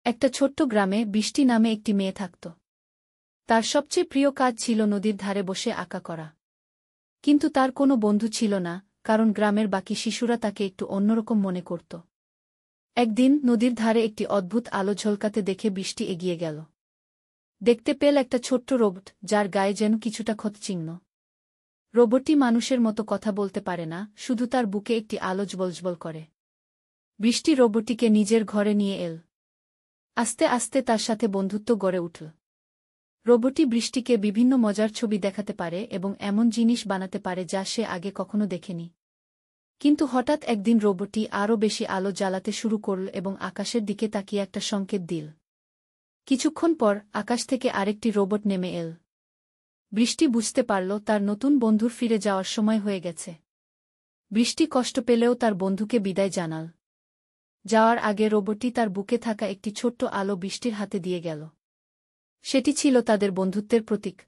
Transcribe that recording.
একটা ছোট্ট গ্রামে বৃষ্টি নামে একটি মেয়ে থাকত। তার সবচেয়ে প্রিয় কাজ ছিল নদীর ধারে বসে আঁকা করা। কিন্তু তার কোনো বন্ধু ছিল না, কারণ গ্রামের বাকি শিশুরা তাকে একটু অন্যরকম মনে করত। একদিন নদীর ধারে একটি অদ্ভুত আলো ঝলকাতে দেখে বৃষ্টি এগিয়ে গেল। দেখতে পেল একটা ছোট্ট রোবট, যার গায়ে যেন কিছুটা ক্ষতচিহ্ন। রোবটটি মানুষের মতো কথা বলতে পারে না, শুধু তার বুকে একটি আলো জ্বলজ্বল করে। বৃষ্টি রোবটটিকে নিজের ঘরে নিয়ে এল। আস্তে আস্তে তার সাথে বন্ধুত্ব গড়ে উঠল। রোবটটি বৃষ্টিকে বিভিন্ন মজার ছবি দেখাতে পারে এবং এমন জিনিস বানাতে পারে যা সে আগে কখনো দেখেনি। কিন্তু হঠাৎ একদিন রোবটটি আরও বেশি আলো জ্বালাতে শুরু করল এবং আকাশের দিকে তাকিয়ে একটা সংকেত দিল। কিছুক্ষণ পর আকাশ থেকে আরেকটি রোবট নেমে এল। বৃষ্টি বুঝতে পারল তার নতুন বন্ধুর ফিরে যাওয়ার সময় হয়ে গেছে। বৃষ্টি কষ্ট পেলেও তার বন্ধুকে বিদায় জানাল। যাওয়ার আগে রোবটটি তার বুকে থাকা একটি ছোট্ট আলো বৃষ্টির হাতে দিয়ে গেল। সেটি ছিল তাদের বন্ধুত্বের প্রতীক।